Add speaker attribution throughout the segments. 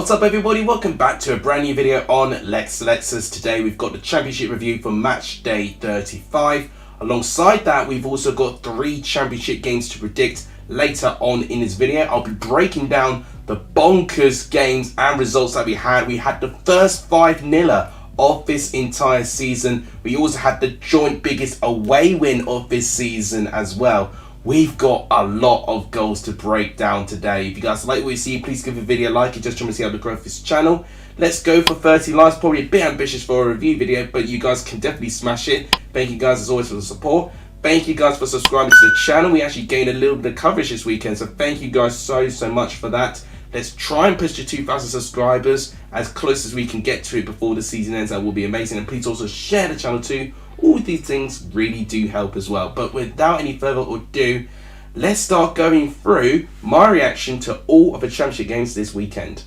Speaker 1: What's up everybody, welcome back to a brand new video on Lexalexus. Today we've got the championship review for match day 35. Alongside that we've also got 3 championship games to predict later on in this video. I'll be breaking down the bonkers games and results that we had. We had the first 5-0 of this entire season. We also had the joint biggest away win of this season as well. We've got a lot of goals to break down today. If you guys like what you see, please give the video a like. You're just trying to see how to grow this channel. Let's go for 30 likes. Probably a bit ambitious for a review video, but you guys can definitely smash it. Thank you guys as always for the support. Thank you guys for subscribing to the channel. We actually gained a little bit of coverage this weekend, so thank you guys so much for that. Let's try and push to 2,000 subscribers as close as we can get to it before the season ends. That will be amazing. And please also share the channel too. All these things really do help as well. But without any further ado, let's start going through my reaction to all of the championship games this weekend.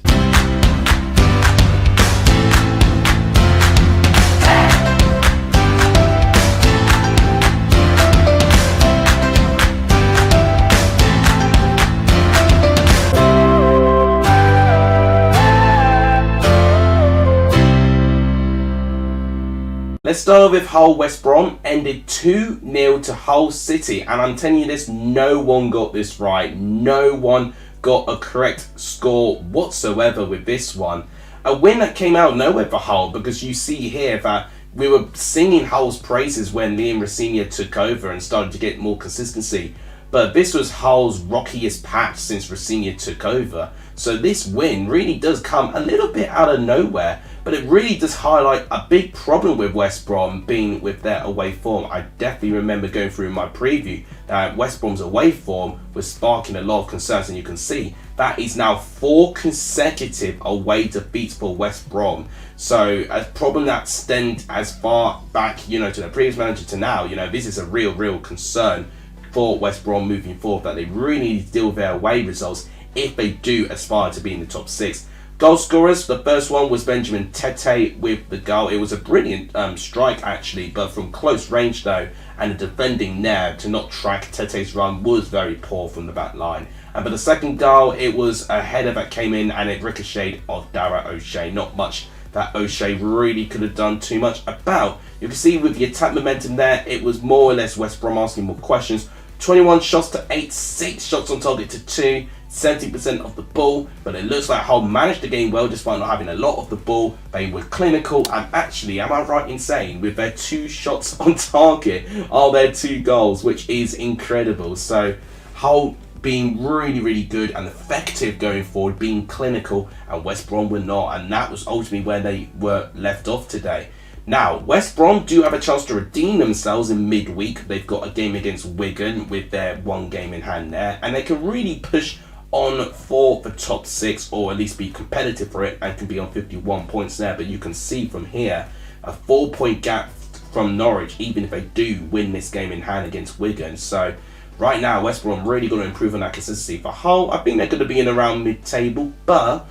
Speaker 1: Let's start with Hull West Brom. Ended 2-0 to Hull City, and I'm telling you this, no one got this right. No one got a correct score whatsoever with this one. A win that came out of nowhere for Hull, because you see here that we were singing Hull's praises when Liam Rosenior took over and started to get more consistency. But this was Hull's rockiest patch since Rosenior took over. So this win really does come a little bit out of nowhere. But it really does highlight a big problem with West Brom being with their away form. I definitely remember going through my preview that West Brom's away form was sparking a lot of concerns. And you can see that is now 4 consecutive away defeats for West Brom. So a problem that stemmed as far back, to the previous manager to now, this is a real concern for West Brom moving forward, that they really need to deal with their away results if they do aspire to be in the top 6. Goal scorers, the first one was Benjamin Tete with the goal. It was a brilliant strike actually, but from close range though, and the defending there to not track Tete's run was very poor from the back line. And for the second goal, it was a header that came in and it ricocheted off Dara O'Shea. Not much that O'Shea really could have done too much about. You can see with the attack momentum there, it was more or less West Brom asking more questions. 21 shots to 8, 6 shots on target to 2, 70% of the ball, but it looks like Hull managed the game well despite not having a lot of the ball. They were clinical, and actually, am I right in saying, with their 2 shots on target are their 2 goals, which is incredible. So Hull being really good and effective going forward, being clinical, and West Brom were not, and that was ultimately where they were left off today. Now, West Brom do have a chance to redeem themselves in midweek. They've got a game against Wigan with their 1 game in hand there, and they can really push on for the top 6, or at least be competitive for it, and can be on 51 points there. But you can see from here a 4-point gap from Norwich, even if they do win this game in hand against Wigan. So right now West Brom really going to improve on that consistency. For Hull, I think they're going to be in around mid-table, but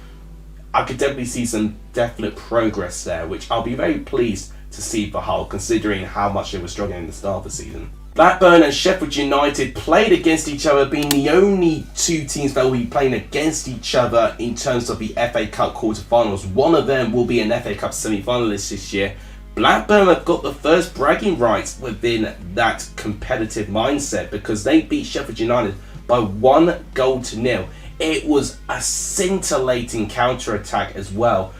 Speaker 1: I could definitely see some definite progress there, which I'll be very pleased to see for Hull, considering how much they were struggling in the start of the season. Blackburn and Sheffield United played against each other, being the only 2 teams that will be playing against each other in terms of the FA Cup quarterfinals. One of them will be an FA Cup semi-finalist this year. Blackburn have got the first bragging rights within that competitive mindset, because they beat Sheffield United by 1-0. It was a scintillating counter-attack as well.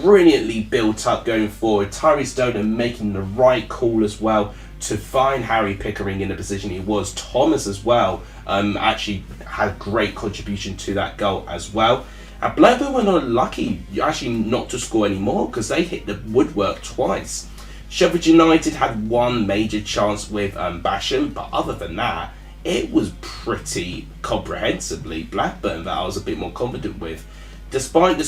Speaker 1: Brilliantly built up going forward. Tyree Stoner making the right call as well to find Harry Pickering in the position he was. Thomas as well actually had great contribution to that goal as well. And Blackburn were not lucky actually not to score anymore, because they hit the woodwork twice. Sheffield United had 1 major chance with Basham, but other than that, it was pretty comprehensively Blackburn that I was a bit more confident with. Despite the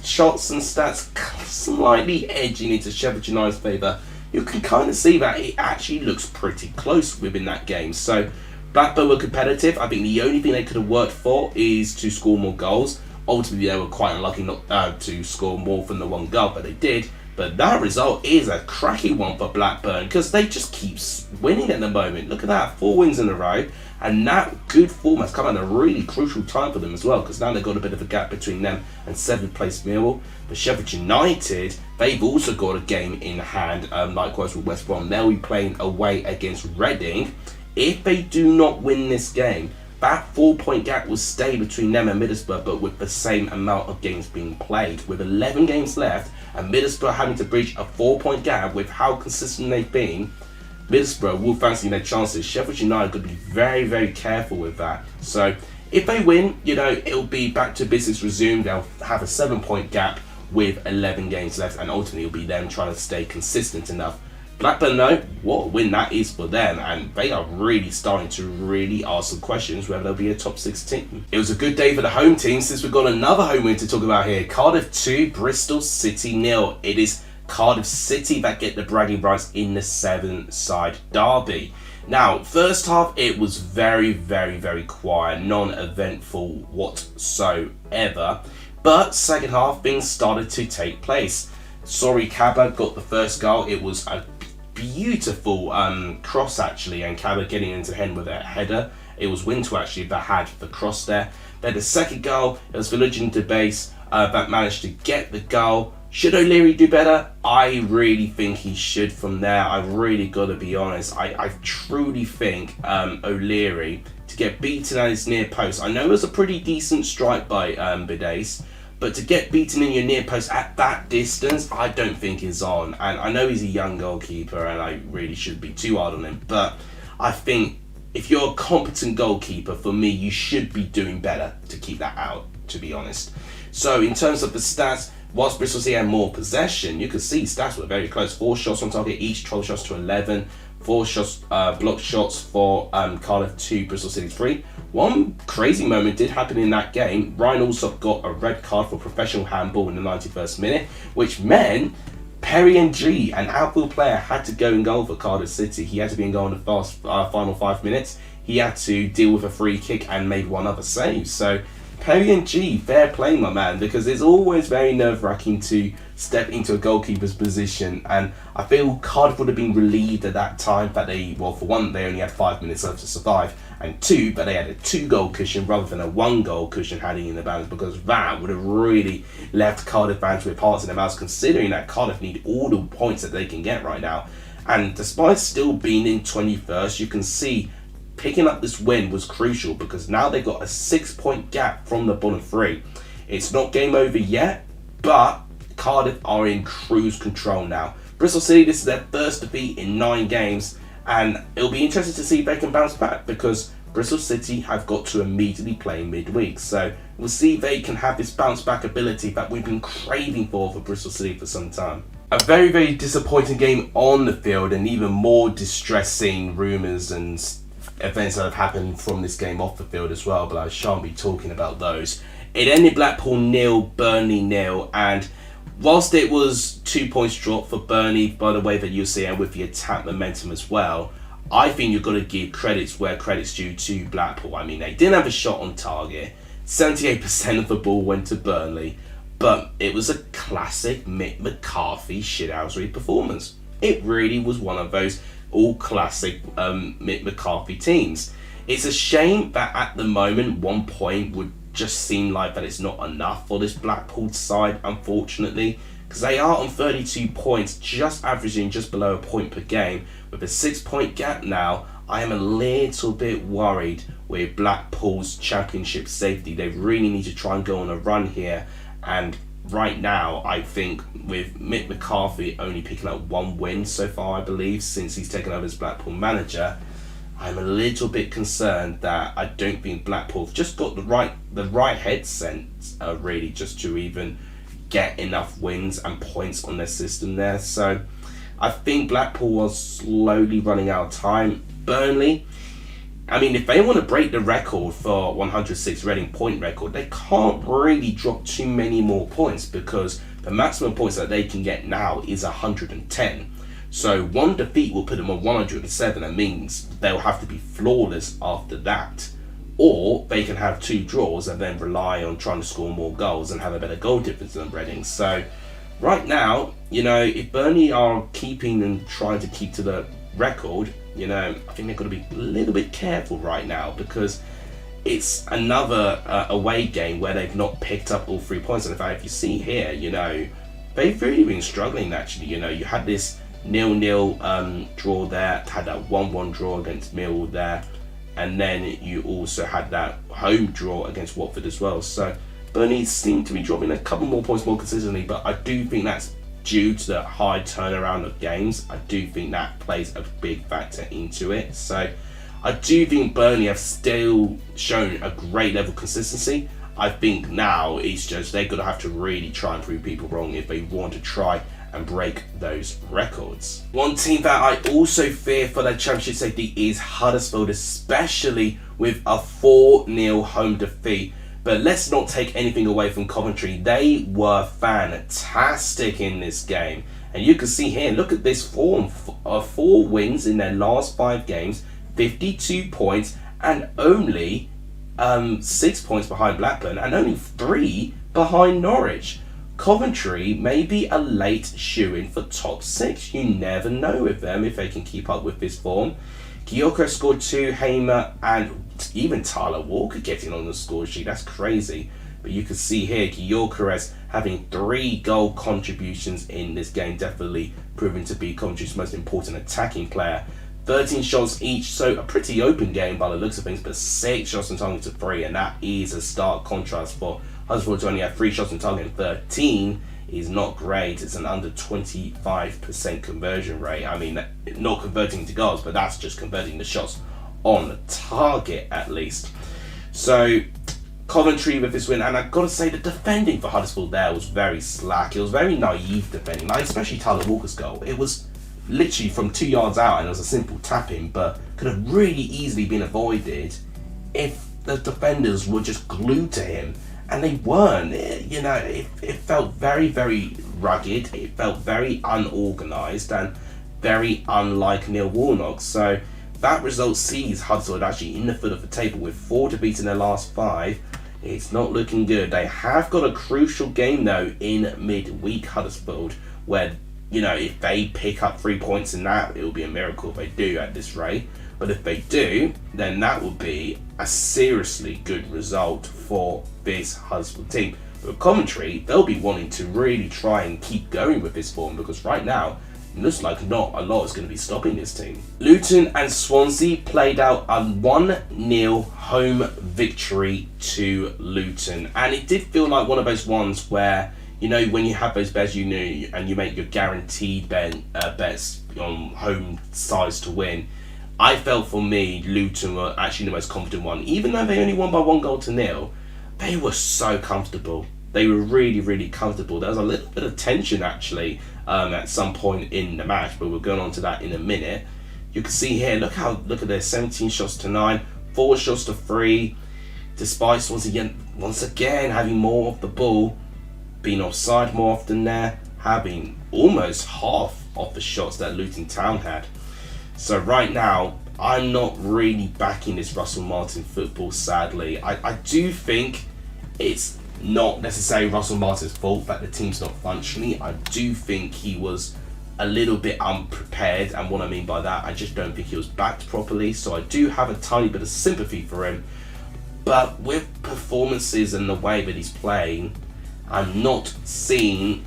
Speaker 1: shots and stats slightly edging into Sheffield United's favour, you can kind of see that it actually looks pretty close within that game. So Blackburn were competitive. I think the only thing they could have worked for is to score more goals. Ultimately, they were quite unlucky not to score more than the 1 goal, but they did. But that result is a cracky one for Blackburn because they just keep winning at the moment. Look at that, 4 wins in a row. And that good form has come at a really crucial time for them as well, because now they've got a bit of a gap between them and 7th place Millwall. But Sheffield United, they've also got a game in hand, likewise with West Brom. They'll be playing away against Reading. If they do not win this game, that 4-point gap will stay between them and Middlesbrough, but with the same amount of games being played. With 11 games left, and Middlesbrough having to breach a 4-point gap with how consistent they've been, Middlesbrough will fancy their chances. Sheffield United could be very, very careful with that. So if they win, it'll be back to business resumed. They'll have a 7-point gap with 11 games left, and ultimately it'll be them trying to stay consistent enough. Blackburn, though, what a win that is for them, and they are really starting to really ask some questions whether they'll be a top 6 team. It was a good day for the home team, since we've got another home win to talk about here. Cardiff 2, Bristol City 0. It is Cardiff City that get the bragging rights in the 7-side derby. Now, first half, it was very, very, very quiet, non-eventful whatsoever. But second half, things started to take place. Sorry, Kaba got the first goal. It was a beautiful cross, actually, and Kaba getting into the end with a header. It was Winter, actually, that had the cross there. Then the second goal, it was Villaging to base that managed to get the goal. Should O'Leary do better? I really think he should from there. I've really got to be honest. I truly think O'Leary, to get beaten at his near post, I know it was a pretty decent strike by Bidace, but to get beaten in your near post at that distance, I don't think is on. And I know he's a young goalkeeper and I really shouldn't be too hard on him, but I think if you're a competent goalkeeper, for me, you should be doing better to keep that out, to be honest. So in terms of the stats, whilst Bristol City had more possession, you could see stats were very close. 4 shots on target each, 12 shots to 11. 4 shots, blocked shots for Cardiff 2, Bristol City 3. One crazy moment did happen in that game. Ryan Alsop got a red card for professional handball in the 91st minute, which meant Perry Ng, an outfield player, had to go in goal for Cardiff City. He had to be in goal in the final 5 minutes. He had to deal with a free kick and made one other save. So Perry Ng, fair play, my man, because it's always very nerve-wracking to step into a goalkeeper's position, and I feel Cardiff would have been relieved at that time that they, well, for one, they only had 5 minutes left to survive, and 2, that they had a 2-goal cushion rather than a 1-goal cushion hanging in the balance, because that would have really left Cardiff fans with hearts in their mouths, considering that Cardiff need all the points that they can get right now. And despite still being in 21st, you can see picking up this win was crucial, because now they've got a 6-point gap from the bottom 3. It's not game over yet, but Cardiff are in cruise control now. Bristol City, this is their first defeat in 9 games, and it'll be interesting to see if they can bounce back, because Bristol City have got to immediately play midweek. So we'll see if they can have this bounce back ability that we've been craving for Bristol City for some time. A very, very disappointing game on the field, and even more distressing rumours and events that have happened from this game off the field as well, but I shan't be talking about those. It ended Blackpool 0, Burnley 0, and whilst it was 2 points dropped for Burnley by the way that you see, and with the attack momentum as well, I think you've got to give credits where credit's due to Blackpool. I mean, they didn't have a shot on target. 78% of the ball went to Burnley, but it was a classic Mick McCarthy shithousery performance. It really was one of those all classic Mick McCarthy teams. It's a shame that at the moment 1 point would just seem like that it's not enough for this Blackpool side, unfortunately, because they are on 32 points, just averaging just below a point per game. With a 6-point gap now, I am a little bit worried with Blackpool's championship safety. They really need to try and go on a run here, and right now, I think with Mick McCarthy only picking up 1 win so far, I believe, since he's taken over as Blackpool manager, I'm a little bit concerned that I don't think Blackpool have just got the right head sense, really, just to even get enough wins and points on their system there. So I think Blackpool was slowly running out of time. Burnley, I mean, if they want to break the record for 106 Reading point record, they can't really drop too many more points, because the maximum points that they can get now is 110. So 1 defeat will put them on 107. That means they'll have to be flawless after that. Or they can have 2 draws and then rely on trying to score more goals and have a better goal difference than Reading. So right now, if Burnley are keeping and trying to keep to the record, I think they've got to be a little bit careful right now, because it's another away game where they've not picked up all 3 points. And in fact, if you see here, they've really been struggling actually. You had this 0-0 draw there, had that 1-1 draw against Millwall there, and then you also had that home draw against Watford as well. So Burnley seem to be dropping a couple more points more consistently, but I do think that's due to the high turnaround of games. I do think that plays a big factor into it. So I do think Burnley have still shown a great level of consistency. I think now it's just they're going to have to really try and prove people wrong if they want to try and break those records. One team that I also fear for their championship safety is Huddersfield, especially with a 4-0 home defeat. But let's not take anything away from Coventry. They were fantastic in this game. And you can see here, look at this form. 4 wins in their last 5 games, 52 points, and only 6 points behind Blackburn, and only 3 behind Norwich. Coventry may be a late shoo-in for top 6. You never know with them if they can keep up with this form. Gyökeres scored 2, Hamer and even Tyler Walker getting on the score sheet. That's crazy. But you can see here, Gyökeres having 3 goal contributions in this game, definitely proving to be Coventry's most important attacking player. 13 shots each, so a pretty open game by the looks of things, but 6 shots on target to 3, and that is a stark contrast for Huddersfield to only have 3 shots on target and 13 is not great. It's an under 25% conversion rate. I mean, not converting to goals, but that's just converting the shots on target at least. So Coventry with this win, and I've got to say the defending for Huddersfield there was very slack. It was very naive defending, like especially Tyler Walker's goal. It was literally from 2 yards out, and it was a simple tap-in, but could have really easily been avoided if the defenders were just glued to him, and they weren't. It felt very, very rugged. It felt very unorganised and very unlike Neil Warnock. So that result sees Huddersfield actually in the foot of the table with 4 defeats in their last 5. It's not looking good. They have got a crucial game though in midweek, Huddersfield, where if they pick up 3 points in that, it will be a miracle if they do at this rate. But if they do, then that will be a seriously good result for this Huddersfield team. But Coventry, they'll be wanting to really try and keep going with this form, because right now, it looks like not a lot is going to be stopping this team. Luton and Swansea played out a 1-0 home victory to Luton. And it did feel like one of those ones where, when you have those bets, and you make your guaranteed bets on home sides to win, I felt for me, Luton were actually the most confident one. Even though they only won by 1-0, they were so comfortable. They were really, really comfortable. There was a little bit of tension actually at some point in the match, but we're going on to that in a minute. You can see here, look at their 17 shots to 9, 4 shots to 3, despite Swansea once again having more of the ball, being offside more often there, having almost half of the shots that Luton Town had. So right now, I'm not really backing this Russell Martin football, sadly. I do think it's not necessarily Russell Martin's fault that the team's not functioning. I do think he was a little bit unprepared, and what I mean by that, I just don't think he was backed properly. So I do have a tiny bit of sympathy for him. But with performances and the way that he's playing, I'm not seeing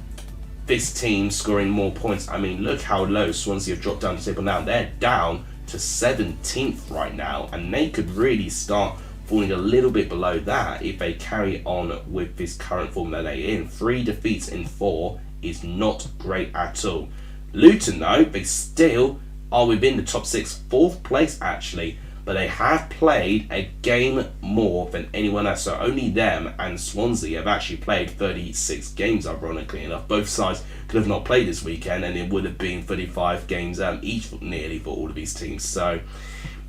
Speaker 1: this team scoring more points. I mean, look how low Swansea have dropped down the table now. They're down to 17th right now, and they could really start falling a little bit below that if they carry on with this current form that they're in. 3 defeats in 4 is not great at all. Luton though, they still are within the top 6, 4th place actually, but they have played a game more than anyone else. So only them and Swansea have actually played 36 games, ironically enough. Both sides could have not played this weekend, and it would have been 35 games each nearly for all of these teams. So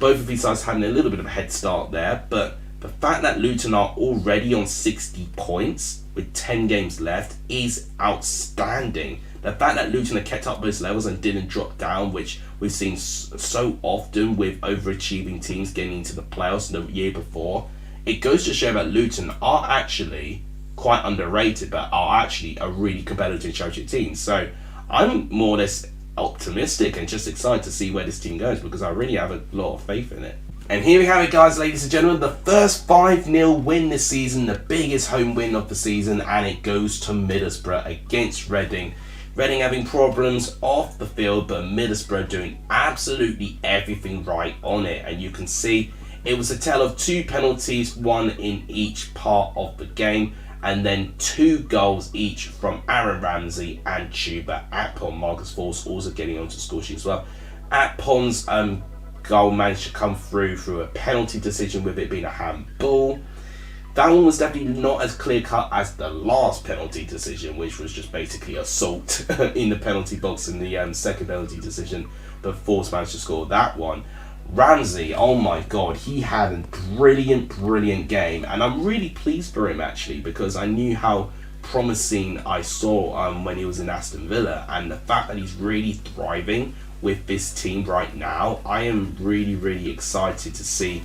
Speaker 1: both of these sides having a little bit of a head start there. But the fact that Luton are already on 60 points with 10 games left is outstanding. The fact that Luton have kept up those levels and didn't drop down, which we've seen so often with overachieving teams getting into the playoffs the year before, it goes to show that Luton are actually quite underrated, but are actually a really competitive championship team. So I'm more or less optimistic and just excited to see where this team goes, because I really have a lot of faith in it. And here we have it, guys, ladies and gentlemen, the first 5-0 win this season, the biggest home win of the season, and it goes to Middlesbrough against Reading. Reading having problems off the field, but Middlesbrough doing absolutely everything right on it. And you can see it was a tale of 2 penalties, 1 in each part of the game, and then 2 goals each from Aaron Ramsey and Chuba Akpom. Marcus Forss also getting onto the score sheet as well. Akpom's goal managed to come through a penalty decision, with it being a handball. That one was definitely not as clear cut as the last penalty decision, which was just basically assault in the penalty box in the second penalty decision, but Forss managed to score that one. Ramsey, oh my god, he had a brilliant game, and I'm really pleased for him actually, because I knew how promising I saw when he was in Aston Villa, and the fact that he's really thriving with this team right now, I am really excited to see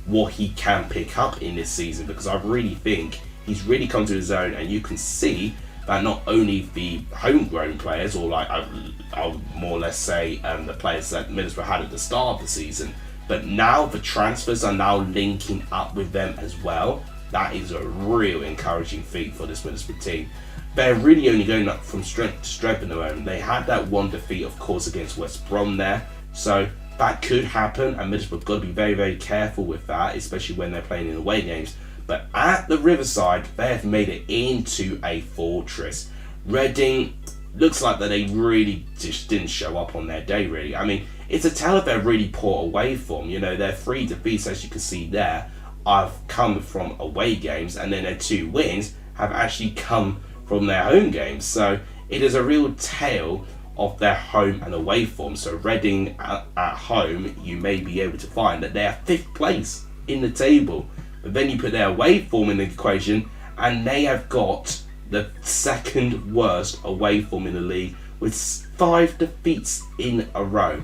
Speaker 1: what he can pick up in this season, because I really think he's really come to his own. And you can see that not only the homegrown players, or like I'll more or less say the players that Middlesbrough had at the start of the season, but now the transfers are now linking up with them as well. That is a real encouraging feat for this Middlesbrough team. They're really only going up from strength to strength at the moment. They had that one defeat, of course, against West Brom there, so that could happen, and Middlesbrough got to be very careful with that, especially when they're playing in away games. But at the Riverside, they have made it into a fortress. Reading looks like that they really just didn't show up on their day, really. I mean, it's a tale of their really poor away form. You know, their 3 defeats, as you can see there, have come from away games, and then their 2 wins have actually come from their home games. So it is a real tale of their home and away form. So Reading at home, you may be able to find that they are 5th place in the table, but then you put their away form in the equation, and they have got the 2nd worst away form in the league, with 5 defeats in a row.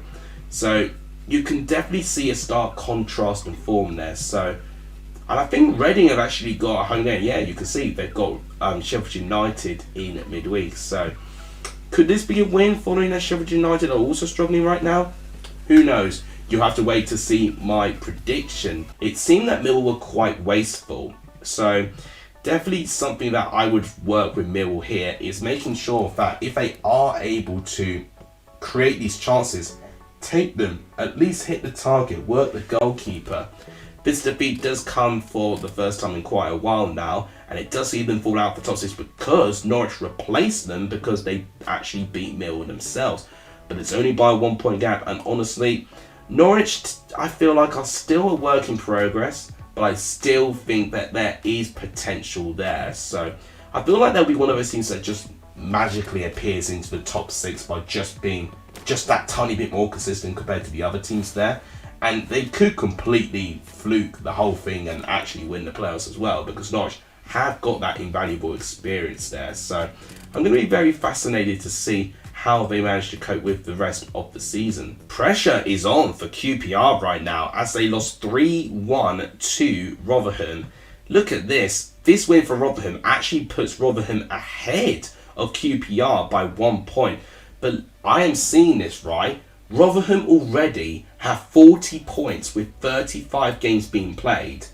Speaker 1: So you can definitely see a stark contrast in form there. So, and I think Reading have actually got a home game. Yeah, you can see they've got Sheffield United in midweek. So could this be a win, following that Sheffield United are also struggling right now? Who knows? You'll have to wait to see my prediction. It seemed that Millwall were quite wasteful. So definitely something that I would work with Millwall here is making sure that if they are able to create these chances, take them, at least hit the target, work the goalkeeper. This defeat does come for the first time in quite a while now, and it does see them fall out of the top 6 because Norwich replaced them, because they actually beat Millwall themselves. But it's only by a 1-point gap, and honestly, Norwich, I feel like, are still a work in progress, but I still think that there is potential there. So I feel like they'll be one of those teams that just magically appears into the top 6 by just being just that tiny bit more consistent compared to the other teams there. And they could completely fluke the whole thing and actually win the playoffs as well, because Norwich have got that invaluable experience there. So I'm going to be very fascinated to see how they manage to cope with the rest of the season. Pressure is on for QPR right now as they lost 3-1 to Rotherham. Look at this. This win for Rotherham actually puts Rotherham ahead of QPR by 1 point. But I am seeing this right. Rotherham already have 40 points with 35 games being played.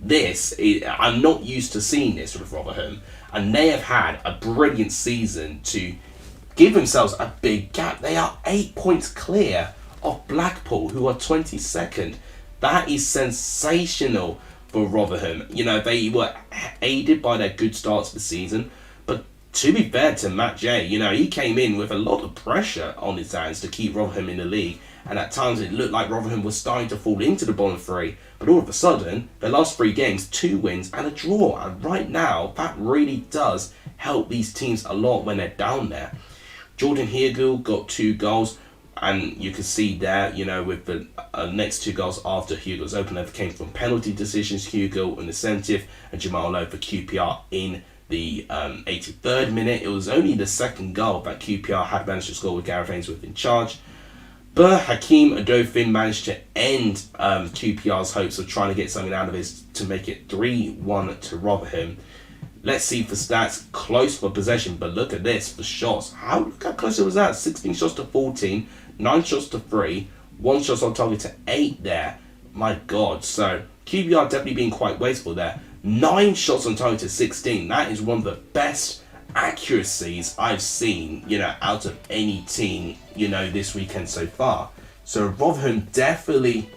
Speaker 1: I'm not used to seeing this with Rotherham, and they have had a brilliant season to give themselves a big gap. They are 8 points clear of Blackpool, who are 22nd. That is sensational for Rotherham. You know, they were aided by their good start to the season, but to be fair to Matt Jay, you know, he came in with a lot of pressure on his hands to keep Rotherham in the league, and at times it looked like Rotherham was starting to fall into the bottom 3, but all of a sudden, their last 3 games, 2 wins and a draw, and right now, that really does help these teams a lot when they're down there. Jordan Heargill got 2 goals, and you can see there, you know, with the next 2 goals after Hugill's opener came from penalty decisions. Heargill in the 70th and Jamal Lowe for QPR in the 83rd minute. It was only the 2nd goal that QPR had managed to score with Gareth Ainsworth in charge. But Hakeem Adofin managed to end QPR's hopes of trying to get something out of this to make it 3-1 to Rotherham. Let's see for stats. Close for possession, but look at this for shots. Look how close it was at. 16 shots to 14, 9 shots to 3, 1 shot on target to 8 there. My God. So QPR definitely being quite wasteful there. 9 shots on target to 16. That is one of the best accuracies I've seen, out of any team, this weekend so far. So Rotherham definitely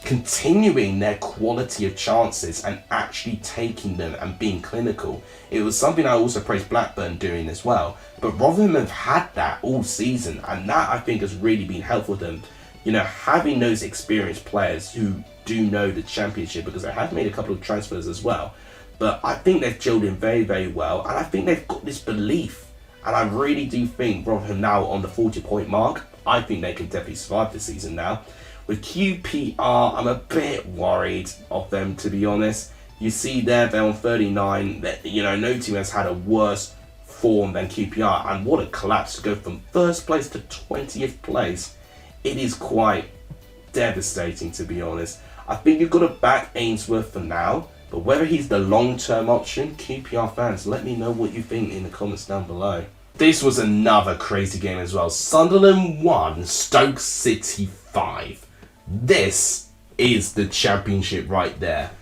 Speaker 1: continuing their quality of chances and actually taking them and being clinical. It was something I also praised Blackburn doing as well. But Rotherham have had that all season, and that I think has really been helpful to them. Having those experienced players who do know the Championship, because they have made a couple of transfers as well. But I think they've gelled in very, very well, and I think they've got this belief. And I really do think Rotherham now on the 40-point mark, I think they can definitely survive this season now. With QPR, I'm a bit worried of them, to be honest. You see there, they're on 39. No team has had a worse form than QPR. And what a collapse to go from first place to 20th place. It is quite devastating, to be honest. I think you've got to back Ainsworth for now. But whether he's the long-term option, QPR fans, let me know what you think in the comments down below. This was another crazy game as well. Sunderland 1, Stoke City 5. This is the Championship right there.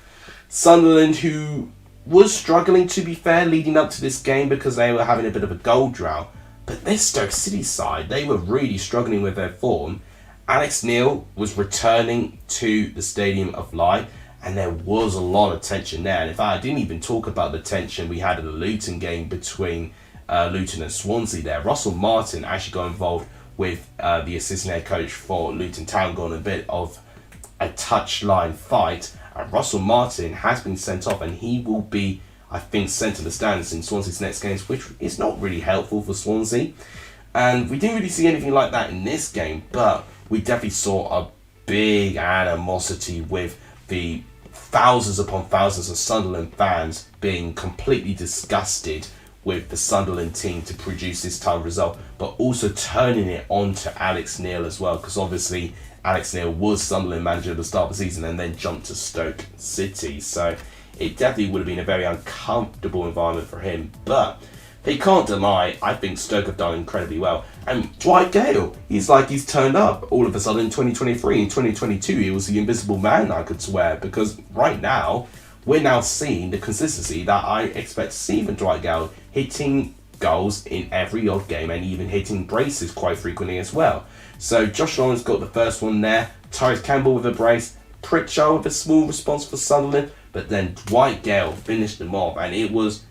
Speaker 1: Sunderland, who was struggling, to be fair, leading up to this game because they were having a bit of a goal drought. But this Stoke City side, they were really struggling with their form. Alex Neil was returning to the Stadium of Light, and there was a lot of tension there. And in fact, I didn't even talk about the tension we had in the Luton game between Luton and Swansea there. Russell Martin actually got involved with the assistant head coach for Luton Town, got a bit of a touchline fight. And Russell Martin has been sent off, and he will be, I think, sent to the stands in Swansea's next games, which is not really helpful for Swansea. And we didn't really see anything like that in this game, but we definitely saw a big animosity with the thousands upon thousands of Sunderland fans being completely disgusted with the Sunderland team to produce this type of result, but also turning it on to Alex Neil as well, because obviously Alex Neil was Sunderland manager at the start of the season and then jumped to Stoke City. So it definitely would have been a very uncomfortable environment for him. But they can't deny, I think Stoke have done incredibly well. And Dwight Gale, he's turned up all of a sudden in 2023. In 2022, he was the invisible man, I could swear, because right now, we're now seeing the consistency that I expect to see from Dwight Gale, hitting goals in every odd game and even hitting braces quite frequently as well. So Josh Lawrence got the first one there, Tyrese Campbell with a brace, Pritchard with a small response for Sunderland, but then Dwight Gale finished them off, and it was,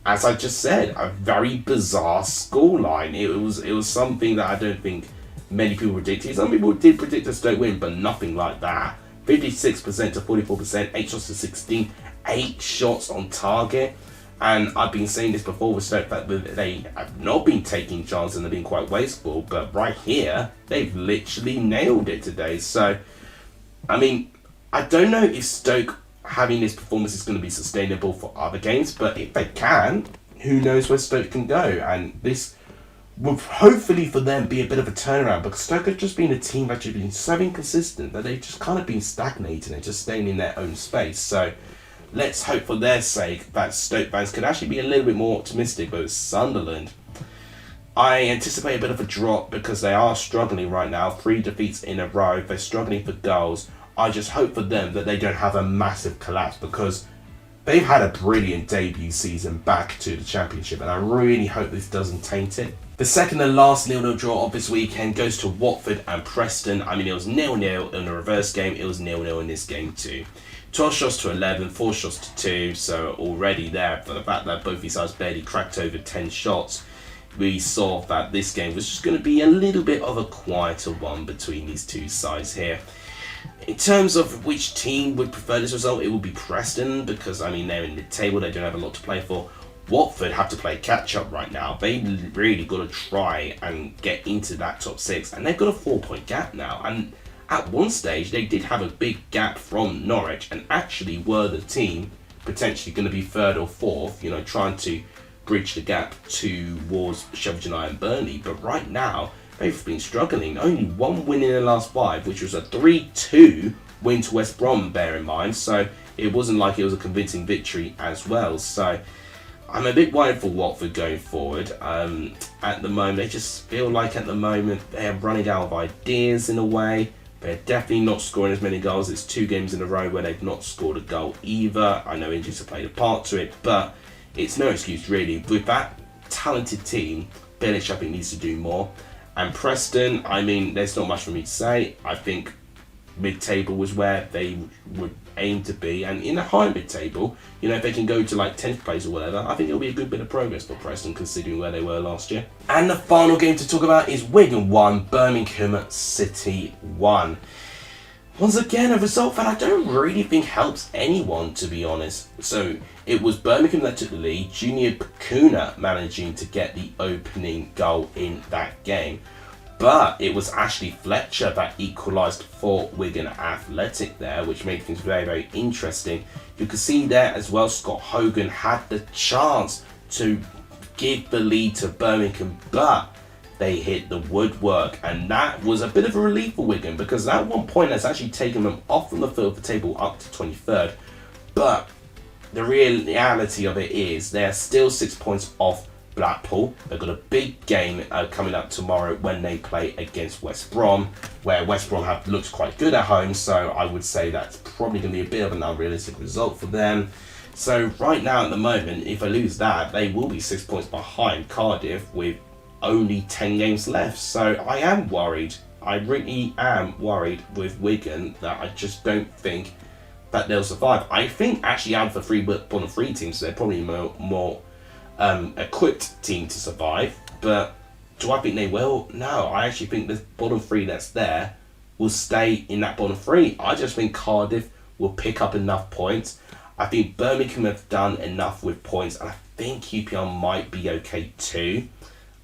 Speaker 1: as I just said, a very bizarre scoreline. It was something that I don't think many people predicted. Some people did predict a Stoke win, but nothing like that. 56% to 44%, 8 shots to 16, 8 shots on target. And I've been saying this before with Stoke, that they have not been taking chances and they've been quite wasteful, but right here, they've literally nailed it today. So, I mean, I don't know if Stoke having this performance is going to be sustainable for other games, but if they can, who knows where Stoke can go. And this will hopefully for them be a bit of a turnaround, because Stoke have just been a team that's been so inconsistent that they've just kind of been stagnating and just staying in their own space. So let's hope for their sake that Stoke fans could actually be a little bit more optimistic. But with Sunderland, I anticipate a bit of a drop because they are struggling right now. 3 defeats in a row. They're struggling for goals. I just hope for them that they don't have a massive collapse, because they've had a brilliant debut season back to the Championship, and I really hope this doesn't taint it. The second and last 0-0 draw of this weekend goes to Watford and Preston. I mean, it was 0-0 in the reverse game. It was 0-0 in this game too. 12 shots to 11, 4 shots to 2. So already there, for the fact that both these sides barely cracked over 10 shots, we saw that this game was just going to be a little bit of a quieter one between these two sides here. In terms of which team would prefer this result, it would be Preston, because, I mean, they're in the table, they don't have a lot to play for. Watford have to play catch-up right now. They really got to try and get into that top 6, and they've got a 4-point gap now. And at one stage, they did have a big gap from Norwich, and actually were the team potentially going to be 3rd or 4th, trying to bridge the gap towards Sheffield United and Burnley. But right now, they've been struggling. Only 1 win in their last 5, which was a 3-2 win to West Brom, bear in mind. So it wasn't like it was a convincing victory as well. So I'm a bit worried for Watford going forward. At the moment, they just feel like at the moment they're running out of ideas in a way. They're definitely not scoring as many goals. It's 2 games in a row where they've not scored a goal either. I know injuries have played a part to it, but it's no excuse really. With that talented team, Billich I think needs to do more. And Preston, I mean, there's not much for me to say. I think mid-table was where they would aim to be, and in a high mid-table, you know, if they can go to like 10th place or whatever, I think it'll be a good bit of progress for Preston considering where they were last year. And the final game to talk about is Wigan 1, Birmingham City 1. Once again, a result that I don't really think helps anyone, to be honest. So it was Birmingham that took the lead, Junior Pacuna managing to get the opening goal in that game. But it was Ashley Fletcher that equalised for Wigan Athletic there, which made things very, very interesting. You can see there as well, Scott Hogan had the chance to give the lead to Birmingham, but they hit the woodwork. And that was a bit of a relief for Wigan, because at one point that's actually taken them off from the field of the table up to 23rd. But the reality of it is they're still 6 points off Blackpool. They've got a big game coming up tomorrow when they play against West Brom, where West Brom have looked quite good at home, so I would say that's probably going to be a bit of an unrealistic result for them. So right now at the moment, if I lose that, they will be 6 points behind Cardiff with only 10 games left. So I am worried. I really am worried with Wigan that I just don't think that they'll survive. I think actually out of the 3 bottom 3 teams, they're probably more equipped team to survive, but do I think they will? No, I actually think the bottom 3 that's there will stay in that bottom 3. I just think Cardiff will pick up enough points. I think Birmingham have done enough with points, and I think QPR might be okay too,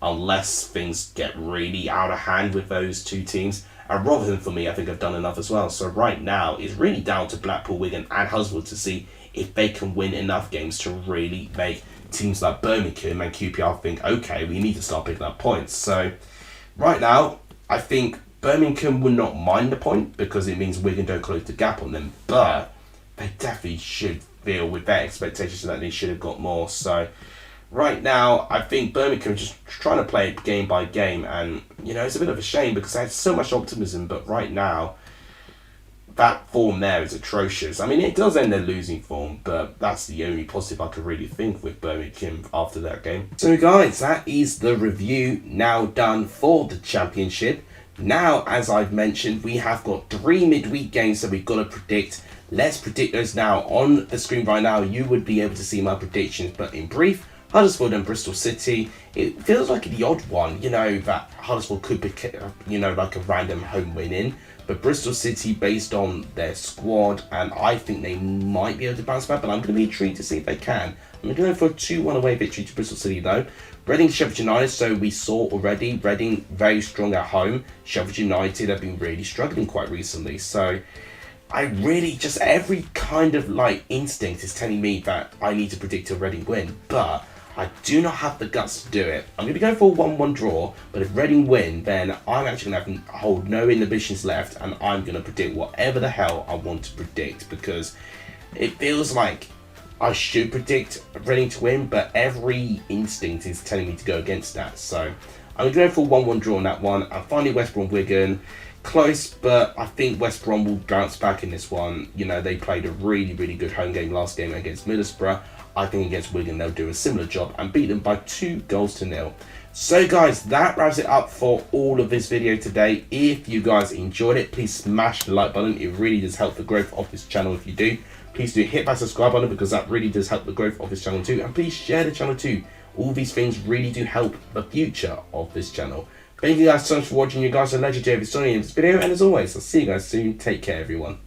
Speaker 1: unless things get really out of hand with those 2 teams. And Rotherham, for me, I think have done enough as well. So right now, it's really down to Blackpool, Wigan and Huddersfield to see if they can win enough games to really make teams like Birmingham and QPR think, okay, we need to start picking up points. So right now, I think Birmingham will not mind the point because it means Wigan don't close the gap on them, but they definitely should feel with their expectations that they should have got more. So right now, I think Birmingham just trying to play it game by game, and you know, it's a bit of a shame because I had so much optimism, but right now that form there is atrocious. I mean, it does end their losing form, but that's the only positive I could really think with Birmingham after that game. So guys, that is the review now done for the Championship. Now, as I've mentioned, we have got 3 midweek games that we've got to predict. Let's predict those now. On the screen right now, you would be able to see my predictions, but in brief, Huddersfield and Bristol City, it feels like the odd one, you know, that Huddersfield could be, you know, like a random home win in. But Bristol City, based on their squad, and I think they might be able to bounce back, but I'm going to be intrigued to see if they can. I'm going for a 2-1 away victory to Bristol City though. Reading Sheffield United, so we saw already, Reading very strong at home. Sheffield United have been really struggling quite recently, so I really just, every kind of like instinct is telling me that I need to predict a Reading win, but I do not have the guts to do it. I'm going to go for a 1-1 draw, but if Reading win, then I'm actually going to hold no inhibitions left, and I'm going to predict whatever the hell I want to predict, because it feels like I should predict Reading to win, but every instinct is telling me to go against that. So I'm going to go for a 1-1 draw on that one. And finally, West Brom Wigan. Close, but I think West Brom will bounce back in this one. You know, they played a really, really good home game last game against Middlesbrough. I think against Wigan they'll do a similar job and beat them by 2-0. So guys, that wraps it up for all of this video today. If you guys enjoyed it, please smash the like button. It really does help the growth of this channel if you do. Please do hit that subscribe button because that really does help the growth of this channel too. And please share the channel too. All these things really do help the future of this channel. Thank you guys so much for watching. You guys are legendary. If it's in this video, and as always, I'll see you guys soon. Take care, everyone.